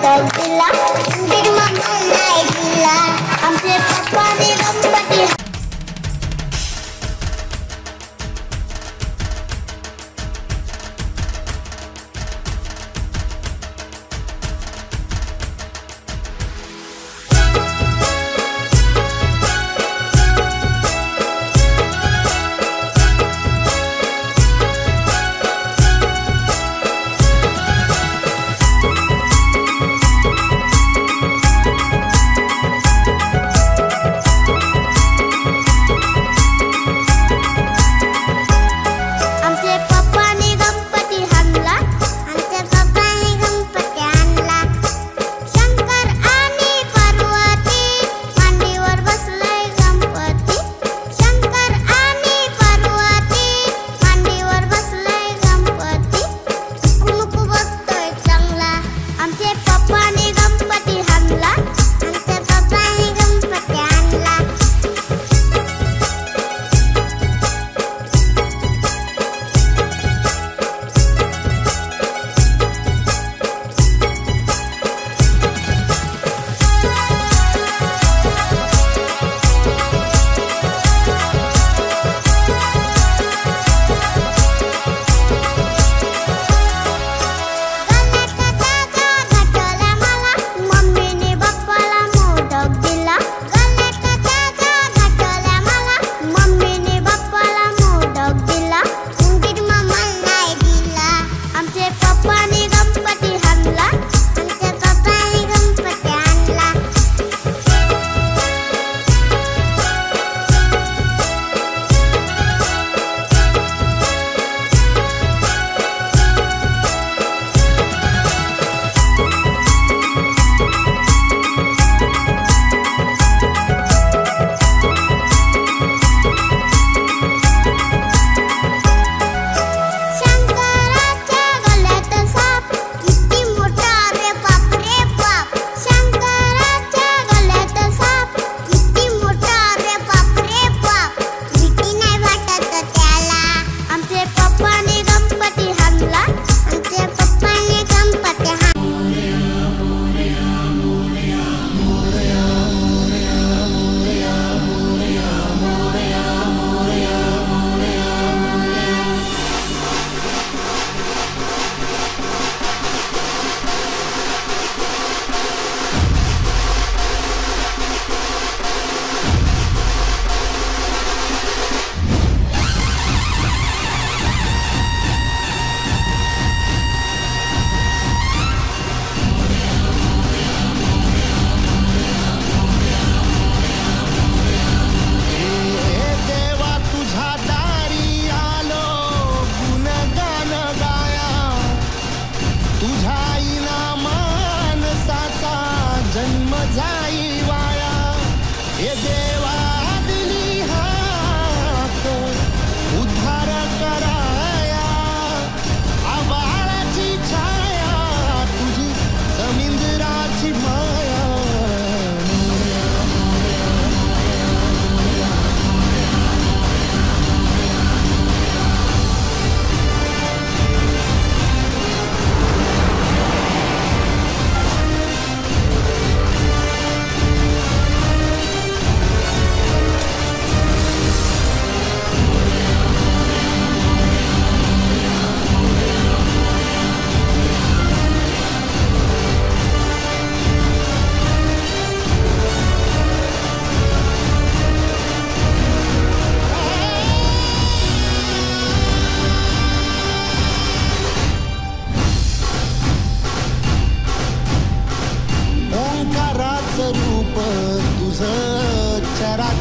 मोदक दिला, उंदीर मामा नाही दिला. आमचे पप्पाने गणपती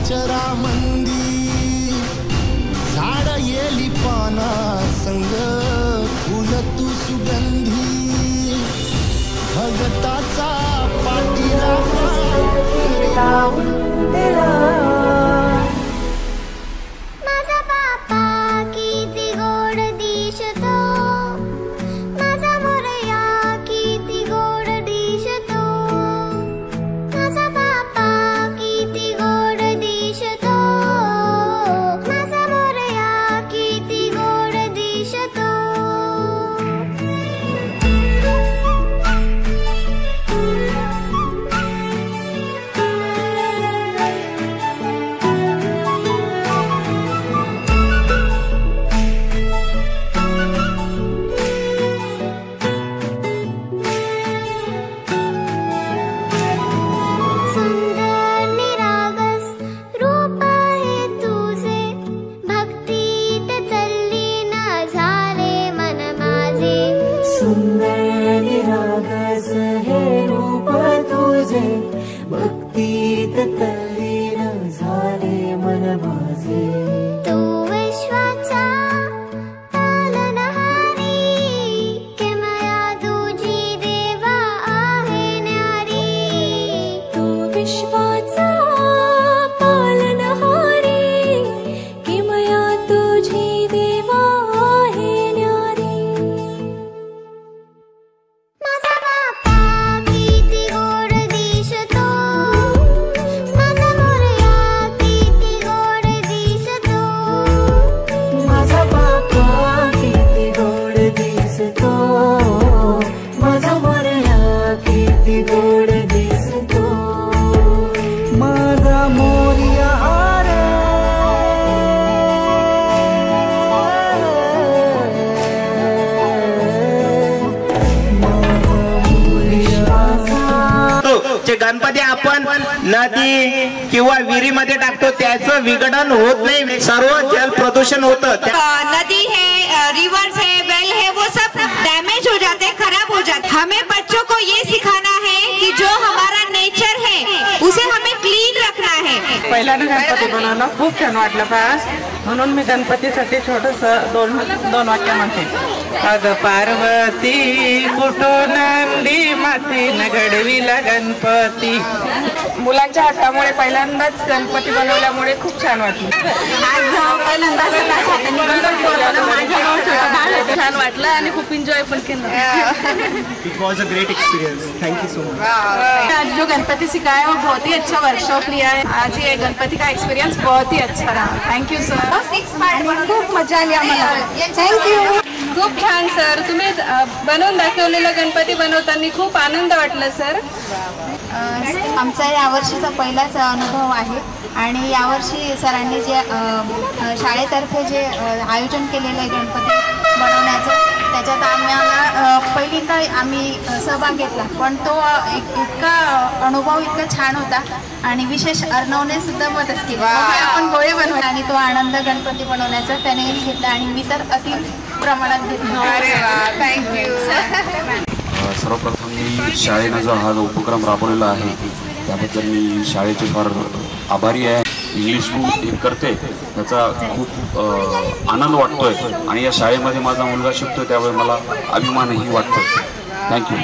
चरामंदी झाड येली पाना संग फुल तू सुगंधी भगताचा पाठीला माझा बापा किती गोड दिसतो, माझा मोरया किती गोड दिसतो, माझा बापा किती गोड दिसतो, माझा मोरया किती गोड दिसतो. सुंदर निरागस हे रूप तुझे, भक्तीत तल्लीन झाले मन माझे. तू विश्वाचा पालनहारी, किमया तुझी देवा आहे न्यारी. तू विश्वाचा पालनहारी, किमया तुझी देवा आहे न्यारी. माझा बाप्पा किती गोड दिसतो, माझा मोरया किती गोड दिसतो. माझा बाप्पा किती गोड दिसतो, माझा मोरया किती गोड दिसतो. माझा मोरया रे, जे गणपती आपण नदी किंवा विहिरीमध्ये टाकतो त्याचं विघटन होत नाही, सर्व जल प्रदूषण होतं. नदी है, रिवर्स है, वेल है, वो सब डैमेज हो जाते, खराब हो जाते. हमें बच्चों को ये सिखाना है कि जो हमारा नेचर है उसे हमें क्लीन रखना है. पहिल्यांदा गणपती बनवणं खूप छान वाटलं पास, म्हणून मी गणपतीसाठी छोटस दोन वाक्य म्हणते. अग पार्वती कुठून नंदी मातीनं घडविला गणपती. मुलांच्या हट्टामुळे पहिल्यांदाच गणपती बनवल्यामुळे खूप छान वाटलं. छान वाटलं आणि खूप एन्जॉय पण केलं. It was a great experience. Thank you so much. आज जो गणपती सिखाया है वो बहुत ही अच्छा वर्कशॉप लिया है. आज ये गणपती का एक्सपीरियंस बहुत ही अच्छा रहा. Thank you sir. खूप मजा आली आम्हाला. थँक्यू. खूप छान सर. तुम्ही बनवून दाखवलेलं गणपती बनवताना खूप आनंद वाटला सर. आमचा यावर्षीचा पहिलाच अनुभव आहे आणि यावर्षी सरांनी जे शाळेतर्फे जे आयोजन केलेलं आहे गणपती बनवण्याचं, त्याच्यात आम्हाला पहिल्यांदा आम्ही सहभाग घेतला, पण तो इतका अनुभव इतका छान होता आणि विशेष अर्णवने सुद्धा मदत केली. आपण गोळे बनवले आणि तो आनंद गणपती बनवण्याचा त्यानेही घेतला आणि मी तर अति प्रमाणात घेतला. थँक्यू. सर्वप्रथम मी शाळेनं जो हा जो उपक्रम राबवलेला आहे त्याबद्दल मी शाळेचे फार आभारी आहे. इंग्लिश स्कूल एक करते त्याचा खूप आनंद वाटतोय आणि या शाळेमध्ये माझा मुलगा शिकतो त्यावेळी मला अभिमानही वाटतो. थँक्यू.